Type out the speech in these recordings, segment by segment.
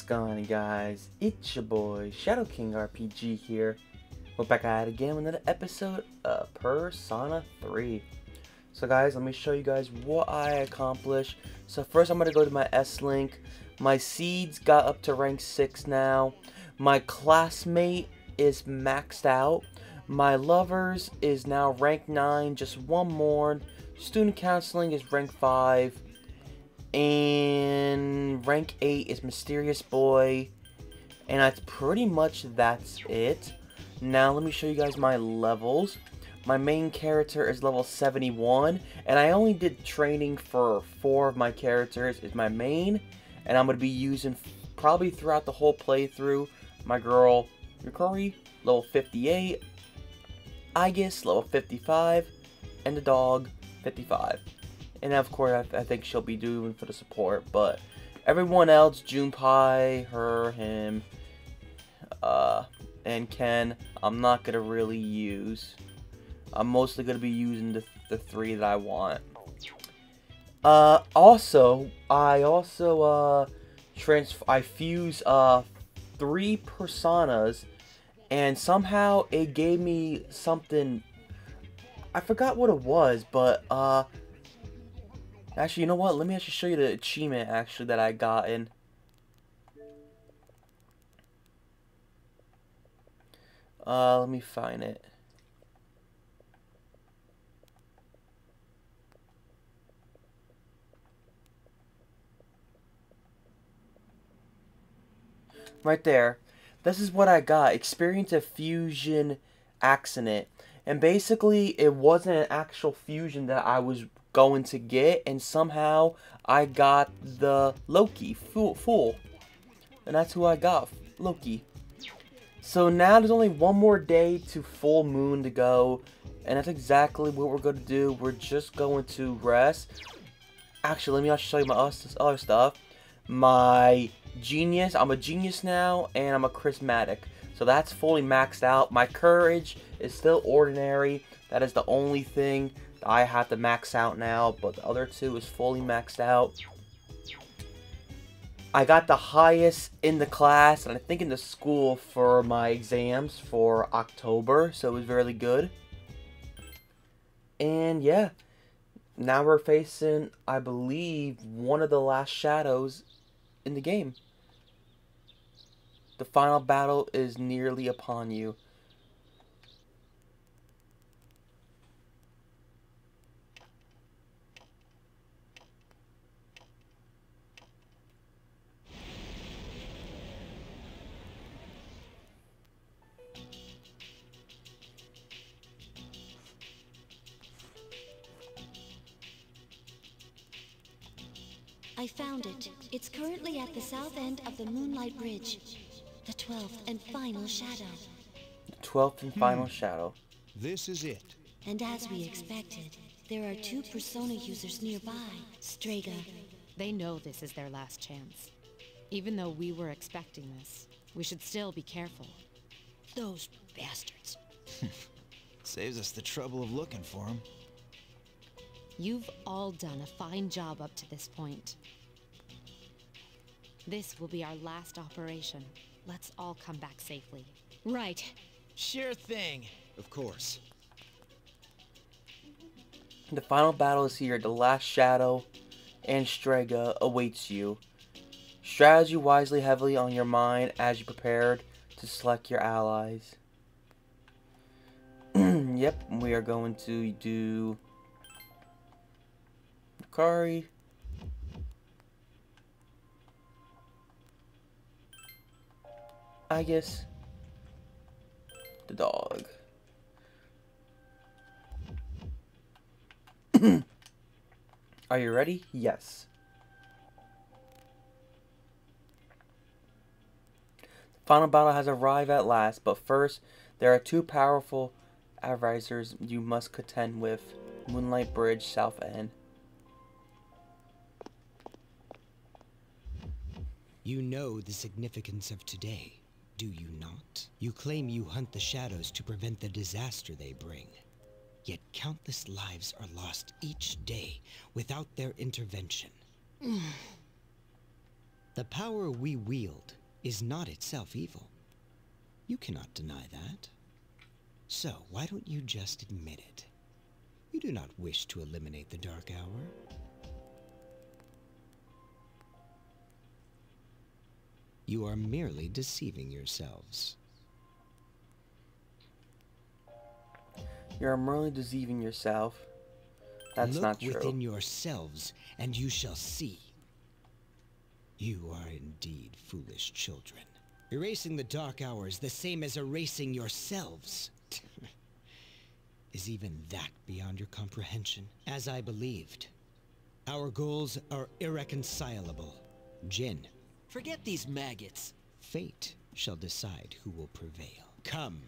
going on, guys? It's your boy Shadow King RPG here. We're back at it again with another episode of Persona 3. So guys, let me show you guys what I accomplished. So first I'm going to go to my S-Link. My seeds got up to rank 6 now. My classmate is maxed out. My lovers is now rank 9, just one more. Student counseling is rank 5. And rank 8 is Mysterious Boy. And that's pretty much it. Now let me show you guys my levels. My main character is level 71. And I only did training for 4 of my characters. Is my main. And I'm going to be using probably throughout the whole playthrough. My girl Yukari, level 58. Aegis, level 55. And the dog, 55. And of course, I think she'll be doing for the support. But everyone else, Junpei, her, him, and Ken, I'm not going to really use. I'm mostly going to be using the 3 that I want. I fuse 3 personas. And somehow it gave me something. I forgot what it was, but actually, you know what? Let me actually show you the achievement actually that I gotten. Let me find it. Right there. This is what I got. Experience a fusion accident. And basically, it wasn't an actual fusion that I was going to get, and somehow I got the Loki fool, and that's who I got, Loki. So now there's only one more day to full moon to go, and that's exactly what we're going to do. We're just going to rest. Actually, let me also show you my other stuff. My genius, I'm a genius now, and I'm a charismatic. So that's fully maxed out. My courage is still ordinary. That is the only thing that I have to max out now, but the other 2 is fully maxed out. I got the highest in the class, and I think in the school for my exams for October, so it was really good. And yeah, now we're facing, I believe, one of the last shadows in the game. The final battle is nearly upon you. I found it. It's currently at the south end of the Moonlight Bridge. The 12th and final shadow. The 12th and final shadow. This is it. And as we expected, there are 2 Persona users nearby. Strega. They know this is their last chance. Even though we were expecting this, we should still be careful. Those bastards. Saves us the trouble of looking for him. You've all done a fine job up to this point. This will be our last operation. Let's all come back safely. Right. Sure thing. Of course. The final battle is here. The last shadow and Strega awaits you. Strategy wisely heavily on your mind as you prepared to select your allies. Yep, we are going to do Yukari. Aegis. The dog. Are you ready? Yes. The final battle has arrived at last, but first, there are 2 powerful advisors you must contend with. Moonlight Bridge, South End. You know the significance of today, do you not? You claim you hunt the shadows to prevent the disaster they bring. Yet countless lives are lost each day without their intervention. The power we wield is not itself evil. You cannot deny that. So, why don't you just admit it? You do not wish to eliminate the Dark Hour. You are merely deceiving yourselves. You're merely deceiving yourself. That's not true. Look within yourselves, and you shall see. You are indeed foolish children. Erasing the Dark Hour is the same as erasing yourselves. Is even that beyond your comprehension? As I believed, our goals are irreconcilable. Jin. Forget these maggots. Fate shall decide who will prevail. Come.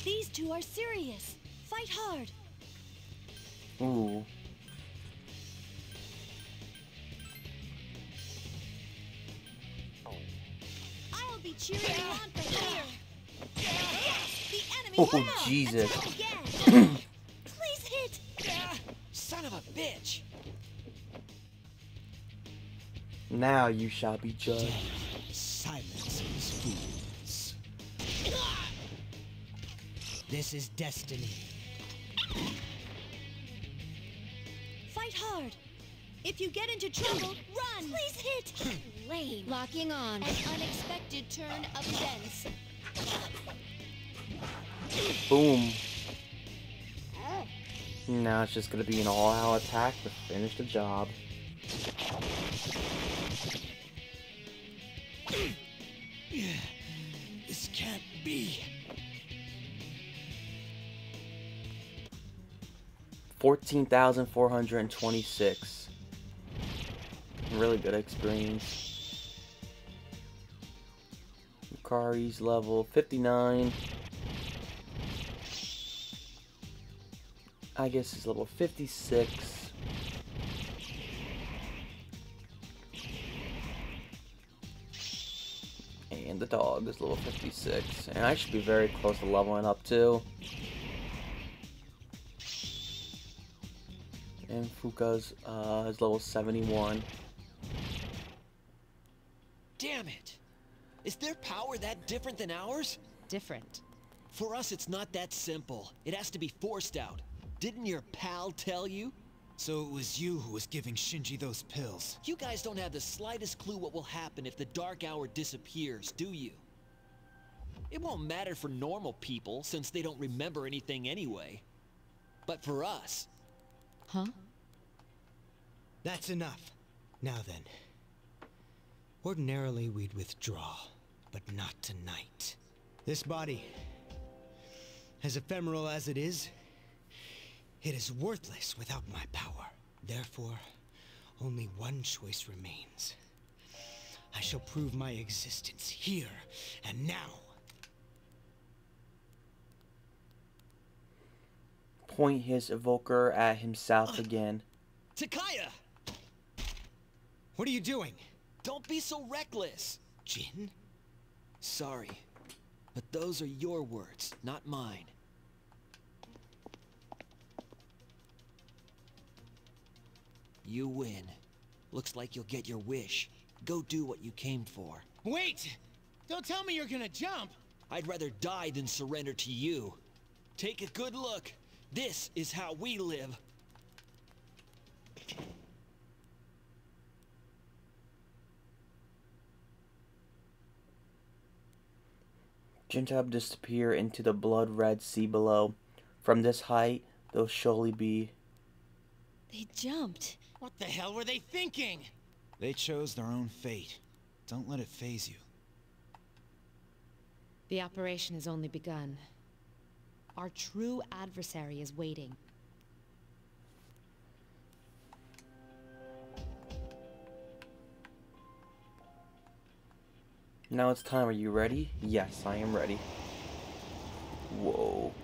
These two are serious. Fight hard. Ooh. I'll be cheering you on from here. Yes, the enemy. Oh, Jesus. Again. Please hit. Son of a bitch! Now you shall be judged. Silence these fools. This is destiny. Fight hard. If you get into trouble, run. Please hit. Lame. Locking on. An unexpected turn of events. Boom. Now it's just gonna be an all-out attack to finish the job. This can't be. 14,426. Really good experience. Yukari's level 59. I guess he's level 56. And the dog is level 56. And I should be very close to leveling up too. And Fuka's is level 71. Damn it! Is their power that different than ours? Different. For us, it's not that simple. It has to be forced out. Didn't your pal tell you? So it was you who was giving Shinji those pills. You guys don't have the slightest clue what will happen if the Dark Hour disappears, do you? It won't matter for normal people, since they don't remember anything anyway. But for us... Huh? That's enough. Now then. Ordinarily we'd withdraw, but not tonight. This body, as ephemeral as it is worthless without my power. Therefore, only one choice remains. I shall prove my existence here and now. Point his evoker at himself again. Takaya! What are you doing? Don't be so reckless! Jin? Sorry, but those are your words, not mine. You win. Looks like you'll get your wish. Go do what you came for. Wait! Don't tell me you're gonna jump! I'd rather die than surrender to you. Take a good look. This is how we live. Jintab disappear into the blood-red sea below. From this height, they'll surely be... They jumped. What the hell were they thinking? They chose their own fate. Don't let it faze you. The operation has only begun. Our true adversary is waiting. Now it's time. Are you ready? Yes, I am ready. Whoa.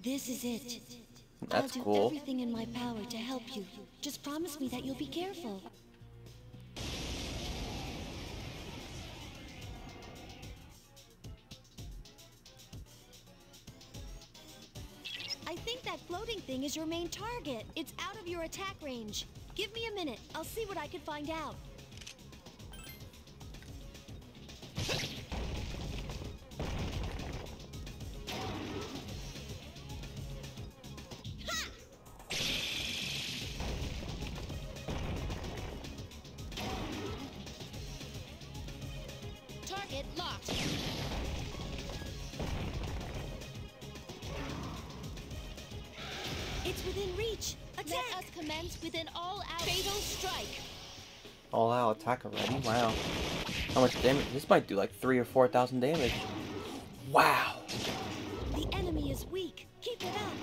This is it. That's I'll do cool. everything in my power to help you. Just promise me that you'll be careful. that floating thing is your main target. It's out of your attack range. Give me a minute. I'll see what I can find out. Target locked. It's within reach. Attack! Let us commence with an all-out fatal strike. All out attack already? Wow. How much damage? This might do like 3,000 or 4,000 damage. Wow. The enemy is weak. Keep it up.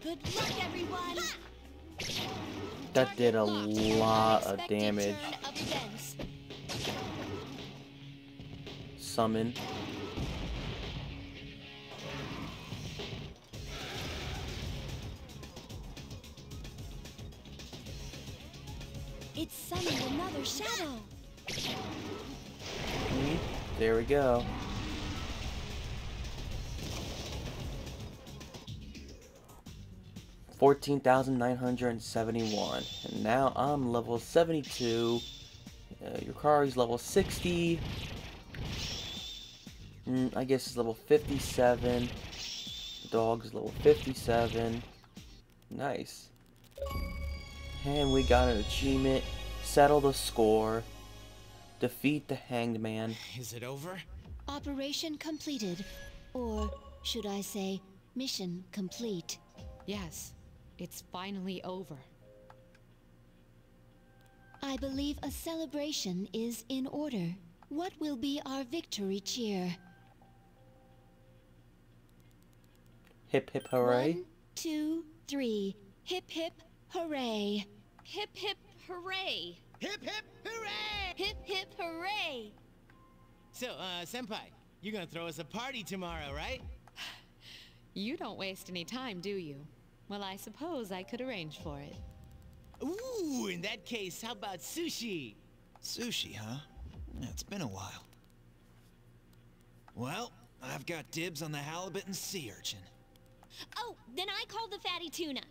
Good luck, everyone. That did a Locked. lot of Unexpected damage. turn of events. Summon. It's summoned another shadow. There we go. $14,971, and now I'm level 72. Yukari's level 60. I guess it's level 57. Dog's level 57. Nice. And we got an achievement. Settle the score. Defeat the Hanged Man. Is it over? Operation completed. Or should I say, mission complete. Yes, it's finally over. I believe a celebration is in order. What will be our victory cheer? Hip hip hooray. 1, 2, 3. Hip hip hooray. Hip hip hooray. Hip hip hooray! Hip hip hooray. So, Senpai, you're gonna throw us a party tomorrow, right? You don't waste any time, do you? Well, I suppose I could arrange for it. Ooh, in that case, how about sushi? Sushi, huh? Yeah, it's been a while. Well, I've got dibs on the halibut and sea urchin. Oh, then I call the fatty tuna.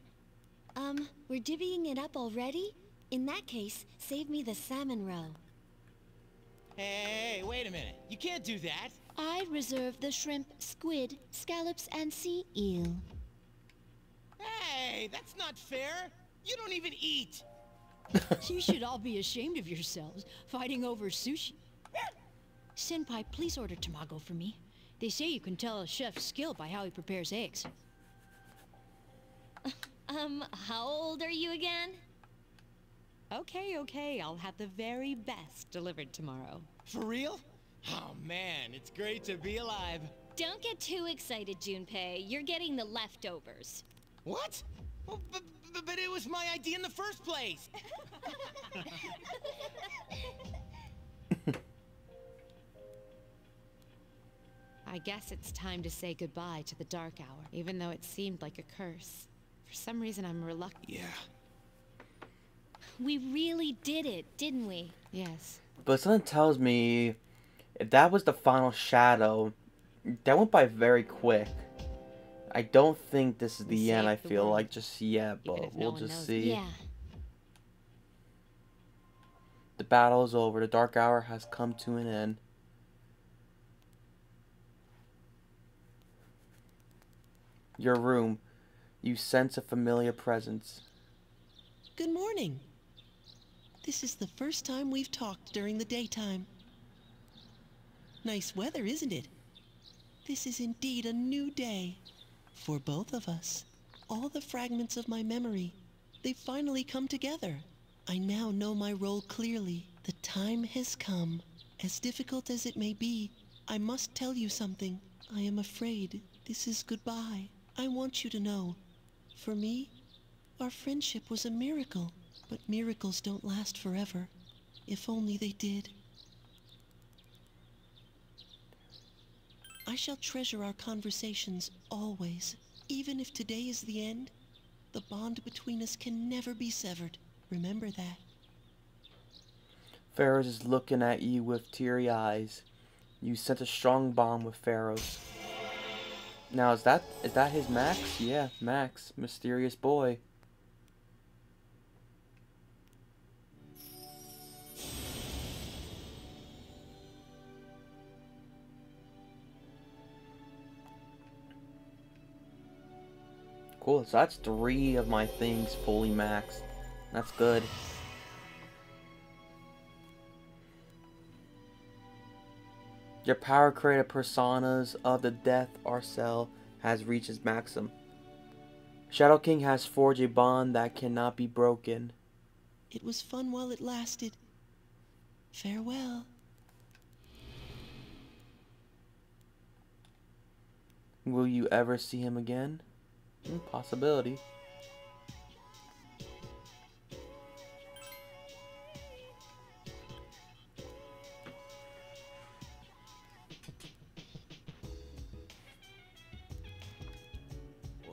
We're divvying it up already? In that case, save me the salmon roe. Hey, wait a minute. You can't do that. I reserve the shrimp, squid, scallops, and sea eel. Hey, that's not fair. You don't even eat. You should all be ashamed of yourselves, fighting over sushi. Senpai, please order tamago for me. They say you can tell a chef's skill by how he prepares eggs. How old are you again? Okay, I'll have the very best delivered tomorrow. For real? Oh man, it's great to be alive. Don't get too excited, Junpei. You're getting the leftovers. What? Well, but it was my idea in the first place. I guess it's time to say goodbye to the Dark Hour, even though it seemed like a curse. For some reason, I'm reluctant. Yeah. We really did it, didn't we? Yes. But something tells me if that was the final shadow, that went by very quick. I don't think this is We the end, I saved the feel world, like just yet, even but if no we'll one just knows it. see. Yeah. The battle is over. The Dark Hour has come to an end. Your room. You sense a familiar presence. Good morning. This is the first time we've talked during the daytime. Nice weather, isn't it? This is indeed a new day. For both of us. All the fragments of my memory. They've finally come together. I now know my role clearly. The time has come. As difficult as it may be, I must tell you something. I am afraid this is goodbye. I want you to know, for me, our friendship was a miracle. But miracles don't last forever. If only they did. I shall treasure our conversations always. Even if today is the end, the bond between us can never be severed. Remember that. Pharaoh is looking at you with teary eyes. You sense a strong bond with Pharaoh. Now, is that his Max? Yeah, Max. Mysterious boy. Cool, so that's 3 of my things fully maxed. That's good. Your power created personas of the Death Arcel has reached its maximum. Shadow King has forged a bond that cannot be broken. It was fun while it lasted. Farewell. Will you ever see him again? Possibility.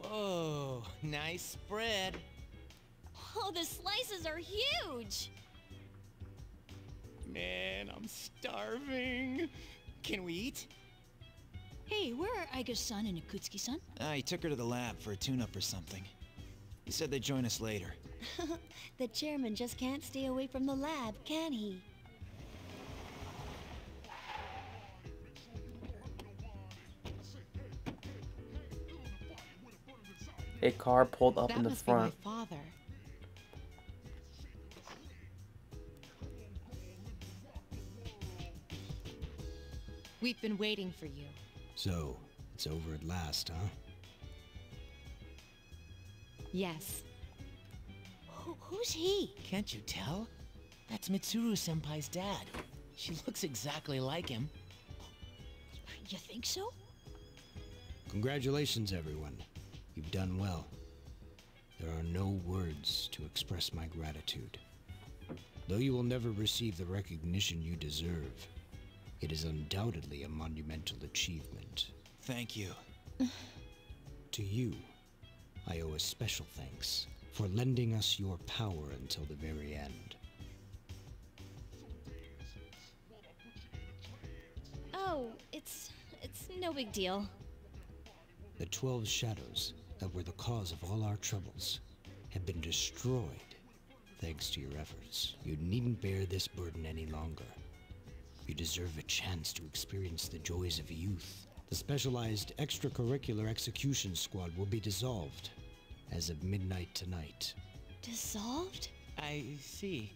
Whoa, nice spread. Oh, the slices are huge! Man, I'm starving. Can we eat? Hey, where are Aiga-san and Akutsuki-san? He took her to the lab for a tune-up or something. He said they'd join us later. The chairman just can't stay away from the lab, can he? A car pulled up That in the must front. be my father. We've been waiting for you. So, it's over at last, huh? Yes. Who's he? Can't you tell? That's Mitsuru-senpai's dad. She looks exactly like him. You think so? Congratulations, everyone. You've done well. There are no words to express my gratitude. Though you will never receive the recognition you deserve, it is undoubtedly a monumental achievement. Thank you. To you, I owe a special thanks for lending us your power until the very end. Oh, it's no big deal. The 12 shadows that were the cause of all our troubles have been destroyed thanks to your efforts. You needn't bear this burden any longer. You deserve a chance to experience the joys of youth. The specialized extracurricular execution squad will be dissolved as of midnight tonight. Dissolved? I see.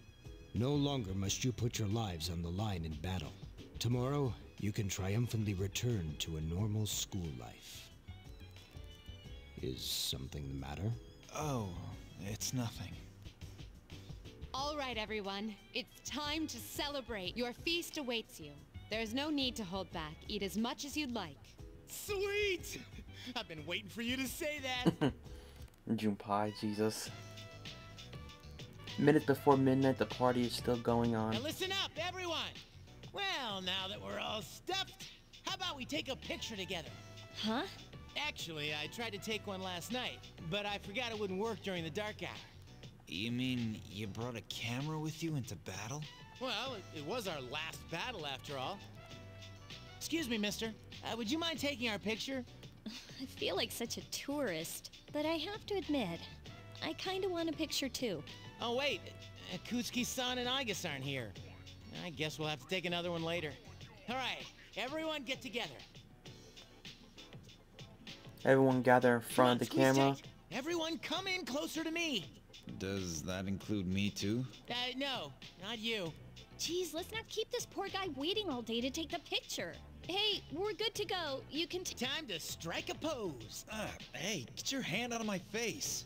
No longer must you put your lives on the line in battle. Tomorrow, you can triumphantly return to a normal school life. Is something the matter? Oh, it's nothing. All right, everyone. It's time to celebrate. Your feast awaits you. There's no need to hold back. Eat as much as you'd like. Sweet! I've been waiting for you to say that. Junpei, Jesus. Minutes before midnight, the party is still going on. Now listen up, everyone! Well, now that we're all stuffed, how about we take a picture together? Huh? Actually, I tried to take one last night, but I forgot it wouldn't work during the dark hour. You mean you brought a camera with you into battle? Well, it was our last battle after all. Excuse me, mister. Would you mind taking our picture? I feel like such a tourist, but I have to admit, I kinda want a picture too. Oh wait, Akutsuki-san and Aigus aren't here. I guess we'll have to take another one later. Alright, everyone get together. Everyone gather in front of the camera. Everyone come in closer to me. Does that include me too? No, not you. Geez, let's not keep this poor guy waiting all day to take the picture. Hey, we're good to go. You can Time to strike a pose. Hey, get your hand out of my face.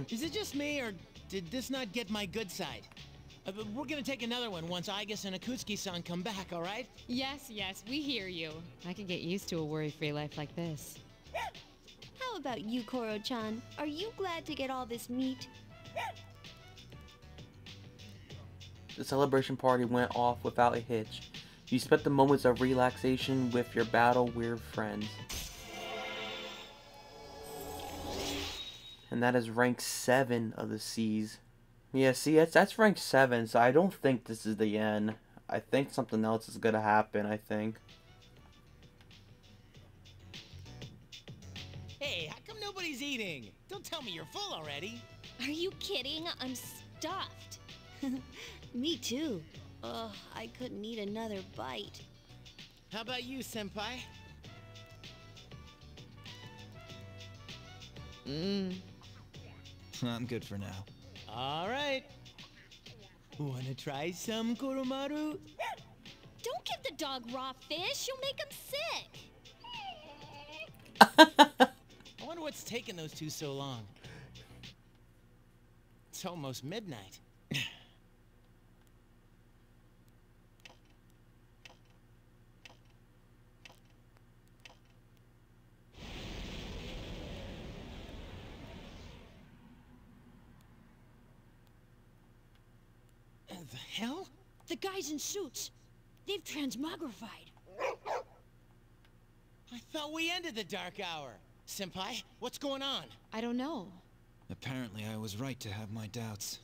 Is it just me, or did this not get my good side? We're gonna take another one once Aigus and Akutsuki-san come back, alright? Yes, yes, we hear you. I could get used to a worry-free life like this. How about you, Koro-chan? Are you glad to get all this meat? The celebration party went off without a hitch. You spent the moments of relaxation with your battle-weary friends. And that is rank 7 of the Seas. Yeah, see, that's rank 7, so I don't think this is the end. I think something else is gonna happen, I think. Hey, how come nobody's eating? Don't tell me you're full already. Are you kidding? I'm stuffed. Me too. Ugh, I couldn't eat another bite. How about you, Senpai? I'm good for now. All right. Wanna try some, Koromaru? Don't give the dog raw fish. You'll make him sick. I wonder what's taking those two so long. It's almost midnight. The hell? The guys in suits. They've transmogrified. I thought we ended the Dark Hour. Senpai, what's going on? I don't know. Apparently I was right to have my doubts.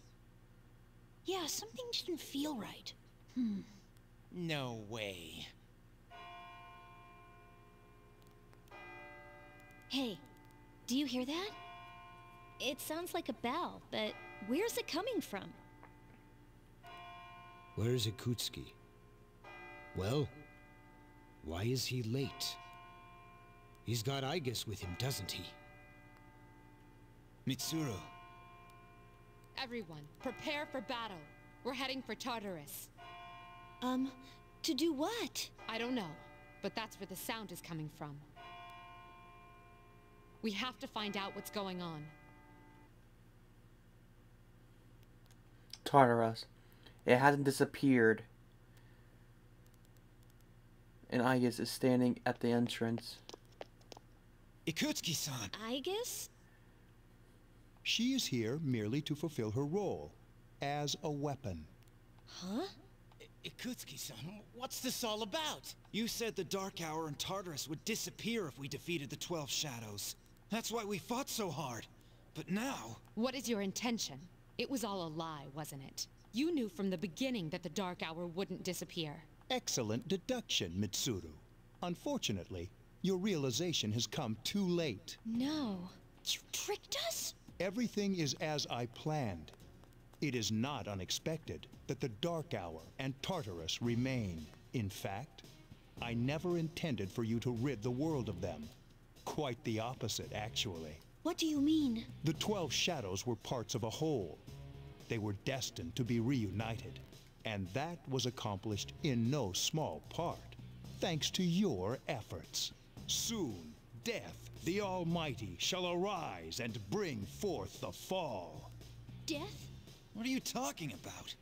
Yeah, something didn't feel right. No way. Hey, do you hear that? It sounds like a bell, but where's it coming from? Where's Ikutsuki? Well, why is he late? He's got Aigis with him, doesn't he? Mitsuru. Everyone, prepare for battle. We're heading for Tartarus. To do what? I don't know, but that's where the sound is coming from. We have to find out what's going on. Tartarus. It hasn't disappeared. And Aigis is standing at the entrance. Ikutsuki-san! Aigis? She is here merely to fulfill her role as a weapon. Huh? Ikutsuki-san, what's this all about? You said the Dark Hour and Tartarus would disappear if we defeated the 12 Shadows. That's why we fought so hard. But now... What is your intention? It was all a lie, wasn't it? You knew from the beginning that the Dark Hour wouldn't disappear. Excellent deduction, Mitsuru. Unfortunately, your realization has come too late. No. You tricked us? Everything is as I planned. It is not unexpected that the Dark Hour and Tartarus remain. In fact, I never intended for you to rid the world of them. Quite the opposite, actually. What do you mean? The 12 Shadows were parts of a whole. They were destined to be reunited, and that was accomplished in no small part, thanks to your efforts. Soon, Death, the Almighty, shall arise and bring forth the fall. Death? What are you talking about?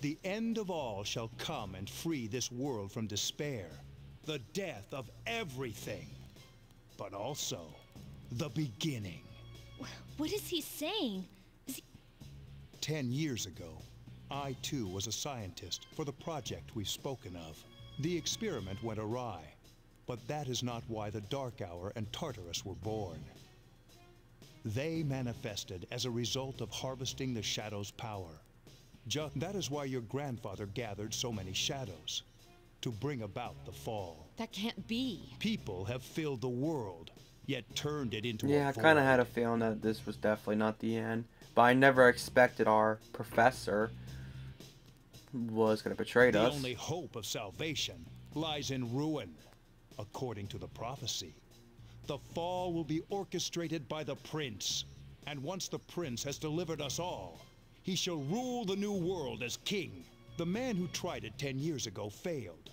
The end of all shall come and free this world from despair, the death of everything, but also the beginning. What is he saying? 10 years ago, I too was a scientist for the project we've spoken of. The experiment went awry, but that is not why the Dark Hour and Tartarus were born. They manifested as a result of harvesting the Shadow's power. That is why your grandfather gathered so many Shadows, to bring about the fall. That can't be. People have filled the world, yet turned it into Yeah, a I void. kind of had a feeling that this was definitely not the end. But I never expected our professor was going to betray The us. only hope of salvation lies in ruin, according to the prophecy. The fall will be orchestrated by the prince, and once the prince has delivered us all, he shall rule the new world as king. The man who tried it 10 years ago failed,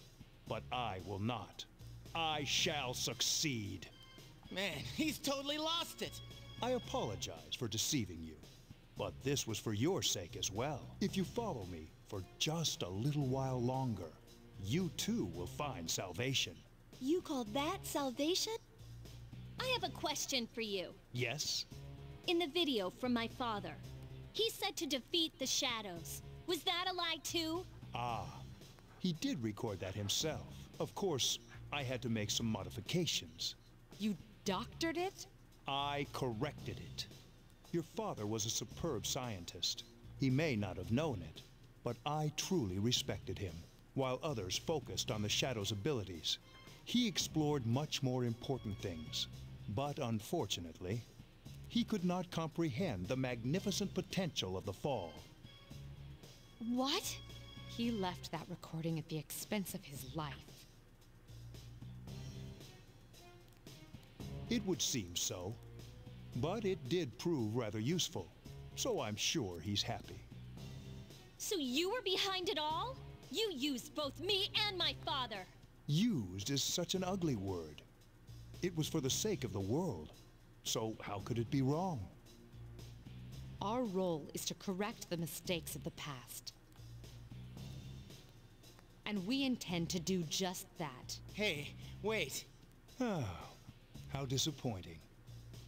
but I will not. I shall succeed. Man, he's totally lost it. I apologize for deceiving you, but this was for your sake as well. If you follow me for just a little while longer, you too will find salvation. You call that salvation? I have a question for you. Yes? In the video from my father, he said to defeat the Shadows. Was that a lie too? Ah, he did record that himself. Of course, I had to make some modifications. You doctored it? I corrected it. Your father was a superb scientist. He may not have known it, but I truly respected him. while others focused on the Shadow's abilities. He explored much more important things, but unfortunately, he could not comprehend the magnificent potential of the Fall. What? He left that recording at the expense of his life. It would seem so, but it did prove rather useful, so I'm sure he's happy. So you were behind it all? You used both me and my father. Used is such an ugly word. It was for the sake of the world, so how could it be wrong? Our role is to correct the mistakes of the past. And we intend to do just that. Hey, wait. Oh, how disappointing.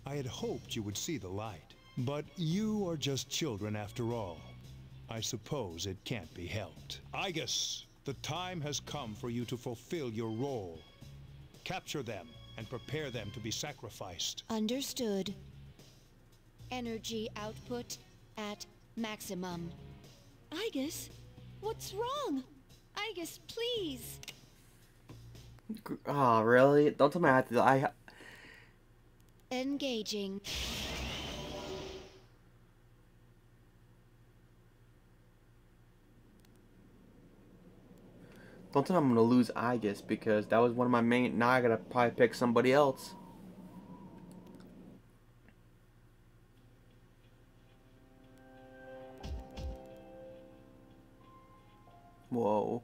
I had hoped you would see the light. But you are just children after all. I suppose it can't be helped. Aigis, the time has come for you to fulfill your role. Capture them and prepare them to be sacrificed. Understood. Energy output at maximum. Aigis, what's wrong? Aigis, please. Oh, really? Don't tell me I have to... Engaging. Don't tell me I'm gonna lose Aigis, because that was one of my main... Now I gotta probably pick somebody else. Whoa.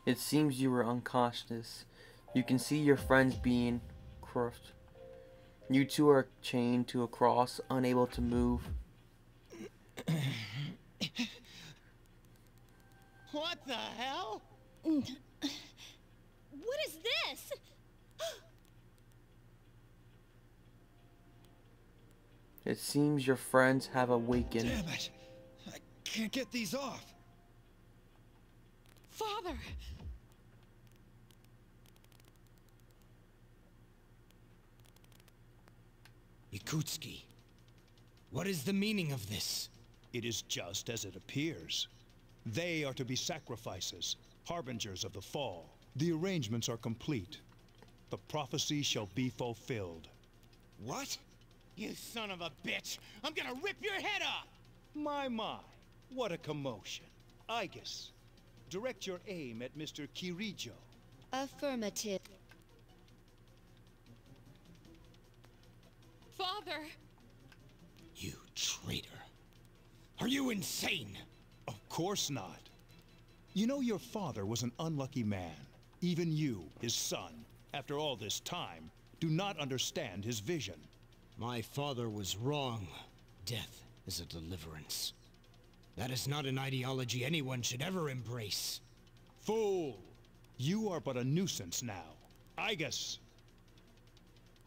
It seems you were unconscious. You can see your friends being crushed. You two are chained to a cross, unable to move. What the hell? What is this? It seems your friends have awakened. Damn it! I can't get these off. Father! Yakutski, what is the meaning of this? It is just as it appears. They are to be sacrifices, harbingers of the Fall. The arrangements are complete. The prophecy shall be fulfilled. What? You son of a bitch! I'm gonna rip your head off! My, what a commotion. Aigis, direct your aim at Mr. Kirijo. Affirmative. Father! You traitor. Are you insane? Of course not. You know your father was an unlucky man. Even you, his son, after all this time, do not understand his vision. My father was wrong. Death is a deliverance. That is not an ideology anyone should ever embrace. Fool! You are but a nuisance now. Aigis,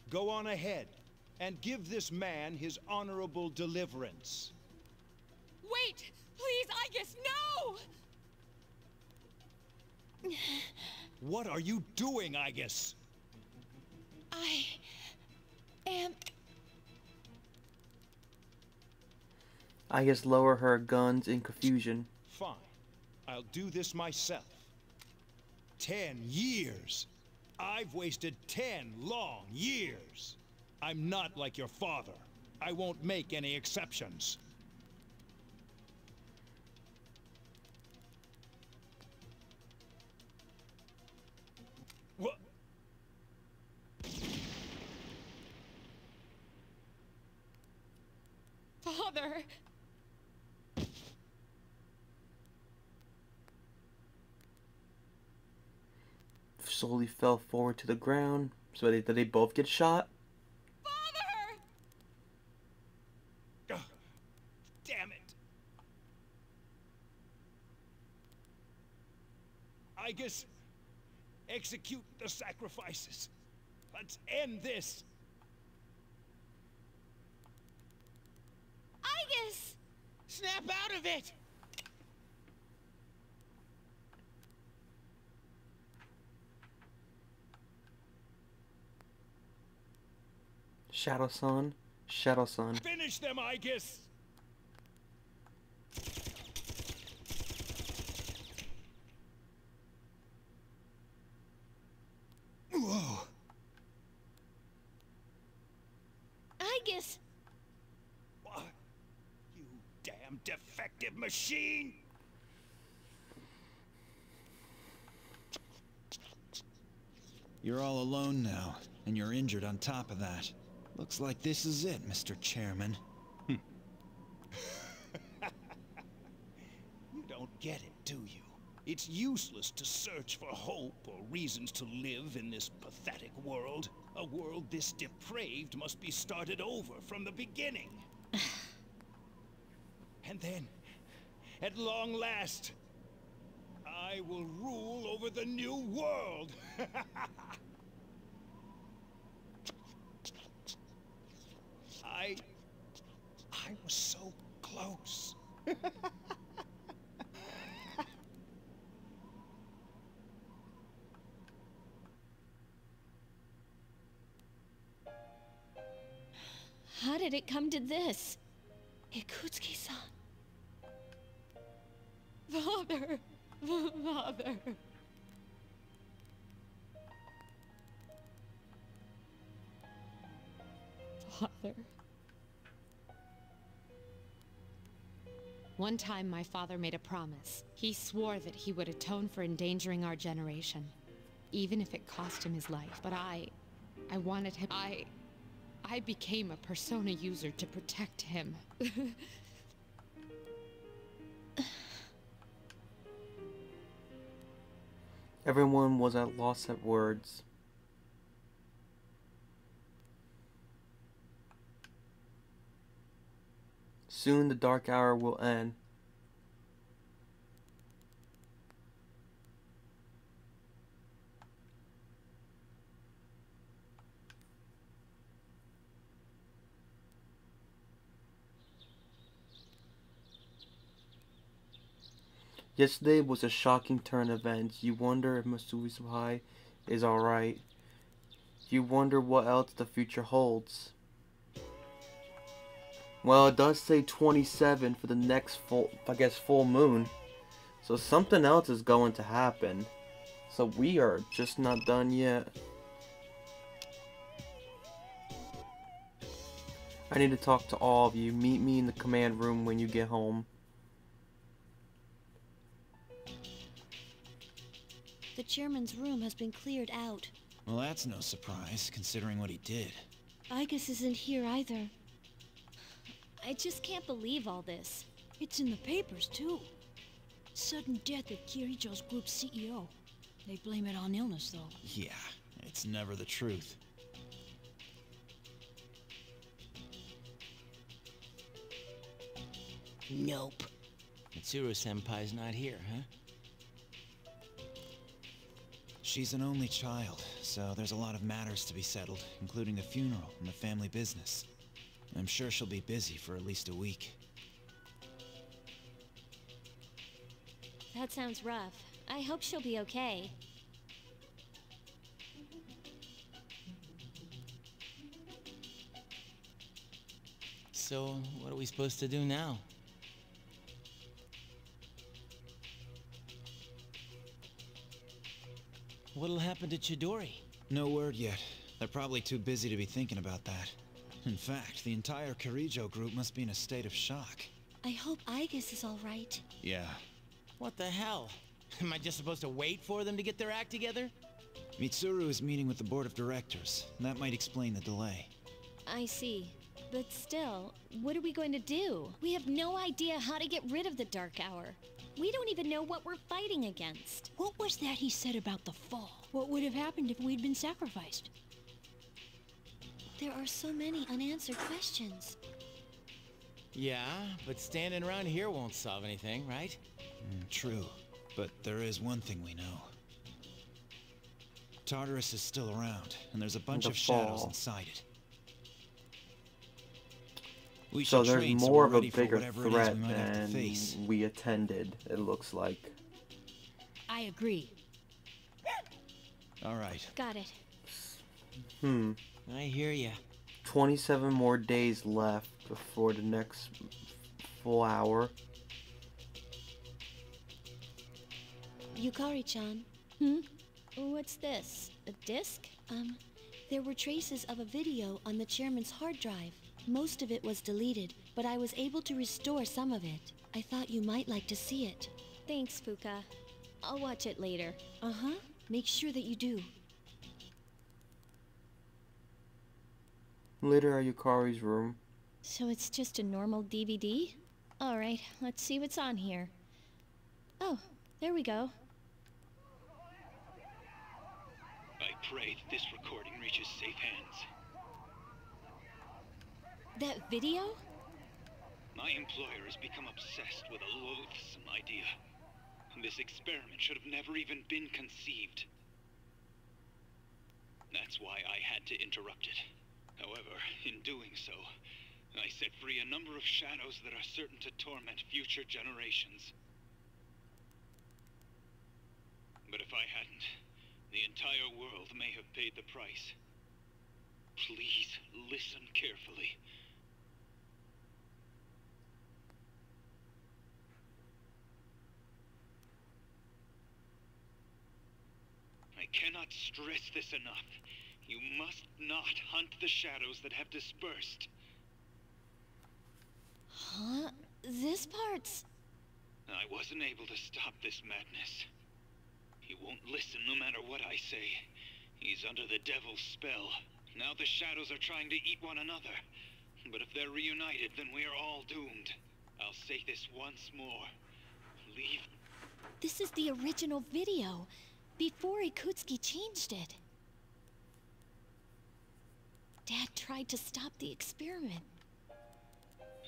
go on ahead and give this man his honorable deliverance. Wait! Please, Aigis, no! What are you doing, Aigis? I am... Aigis lower her guns in confusion. Fine. I'll do this myself. 10 years. I've wasted 10 long years. I'm not like your father. I won't make any exceptions. What? Father! Slowly fell forward to the ground. So did they both get shot? Father! Ugh, damn it. Aigis, execute the sacrifices. Let's end this. Aigis! Snap out of it! Shadow-san. Shadow-san. Finish them, Aigis! Aigis! What? You damn defective machine! You're all alone now, and you're injured on top of that. Looks like this is it, Mr. Chairman. You don't get it, do you? It's useless to search for hope or reasons to live in this pathetic world. A world this depraved must be started over from the beginning. And then, at long last, I will rule over the new world. I was so close. How did it come to this? Ikutsuki-san. Father! Father! Father. One time my father made a promise. He swore that he would atone for endangering our generation, even if it cost him his life. But I wanted him. I became a Persona user to protect him. Everyone was at loss at words. Soon the dark hour will end. Yesterday was a shocking turn of events. You wonder if Masui Sakai is alright. You wonder what else the future holds. Well, it does say 27 for the next full moon. So something else is going to happen. So we are just not done yet. I need to talk to all of you. Meet me in the command room when you get home. The chairman's room has been cleared out. Well, that's no surprise, considering what he did. Aigis isn't here either. I just can't believe all this. It's in the papers, too. Sudden death of Kirijo's group CEO. They blame it on illness, though. Yeah, it's never the truth. Nope. Mitsuru-senpai's not here, huh? She's an only child, so there's a lot of matters to be settled, including a funeral and the family business. I'm sure she'll be busy for at least a week. That sounds rough. I hope she'll be okay. So, what are we supposed to do now? What'll happen to Chidori? No word yet. They're probably too busy to be thinking about that. In fact, the entire Kirijo group must be in a state of shock. I hope Aigis is alright. Yeah. What the hell? Am I just supposed to wait for them to get their act together? Mitsuru is meeting with the board of directors. That might explain the delay. I see. But still, what are we going to do? We have no idea how to get rid of the Dark Hour. We don't even know what we're fighting against. What was that he said about the fall? What would have happened if we'd been sacrificed? There are so many unanswered questions. Yeah, but standing around here won't solve anything, right? True. But there is one thing we know. Tartarus is still around, and there's a bunch of shadows inside it. So there's more of a bigger threat than we attended, it looks like. I agree. Alright. Got it. I hear ya. 27 more days left before the next full hour. Yukari-chan. What's this? A disc? There were traces of a video on the chairman's hard drive. Most of it was deleted, but I was able to restore some of it. I thought you might like to see it. Thanks, Fuka. I'll watch it later. Uh-huh. Make sure that you do. Later at Yukari's room. So it's just a normal DVD? Alright, let's see what's on here. Oh, there we go. I pray that this recording reaches safe hands. That video? My employer has become obsessed with a loathsome idea. This experiment should have never even been conceived. That's why I had to interrupt it. However, in doing so, I set free a number of shadows that are certain to torment future generations. But if I hadn't, the entire world may have paid the price. Please listen carefully. I cannot stress this enough. You must not hunt the shadows that have dispersed. Huh? This part's... I wasn't able to stop this madness. He won't listen no matter what I say. He's under the devil's spell. Now the shadows are trying to eat one another. But if they're reunited, then we are all doomed. I'll say this once more. Leave... This is the original video, before Ikutsuki changed it. Dad tried to stop the experiment.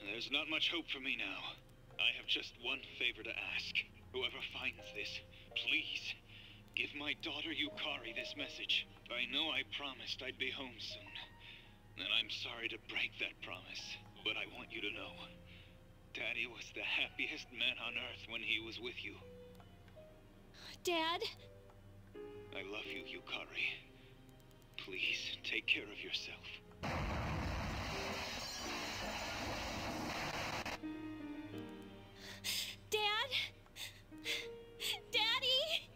There's not much hope for me now. I have just one favor to ask. Whoever finds this, please, give my daughter Yukari this message. I know I promised I'd be home soon. And I'm sorry to break that promise, but I want you to know. Daddy was the happiest man on earth when he was with you. Dad? I love you, Yukari. Please, take care of yourself. Dad? Daddy?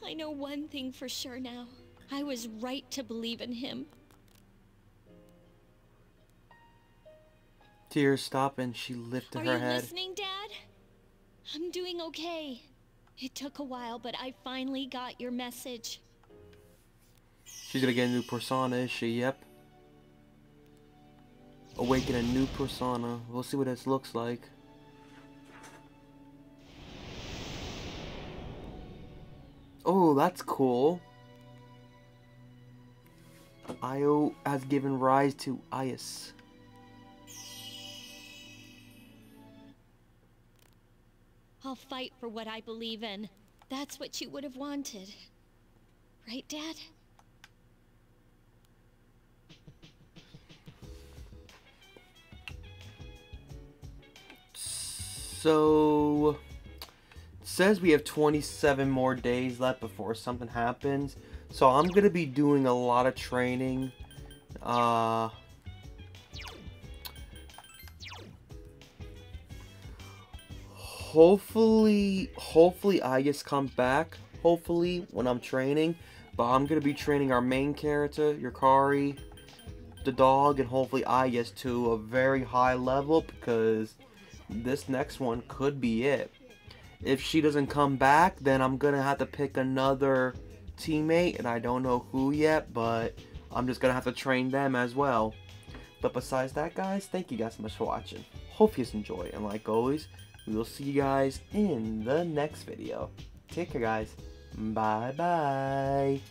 I know one thing for sure now. I was right to believe in him. Tears stop and she lifted her head. Are you listening, Dad? I'm doing okay. It took a while, but I finally got your message. She's gonna get a new persona, is she? Yep. Awaken a new persona. We'll see what this looks like. Oh, that's cool. Io has given rise to Ias. I'll fight for what I believe in. That's what you would have wanted. Right, Dad? So... it says we have 27 more days left before something happens. So I'm going to be doing a lot of training. Hopefully Ias comes back, hopefully, when I'm training. But I'm going to be training our main character, Yukari, the dog, and hopefully Ias to a very high level, because this next one could be it. If she doesn't come back, then I'm going to have to pick another teammate, and I don't know who yet, but I'm just going to have to train them as well. But besides that, guys, thank you guys so much for watching. Hope you guys enjoy, and like always, we will see you guys in the next video. Take care, guys. Bye-bye.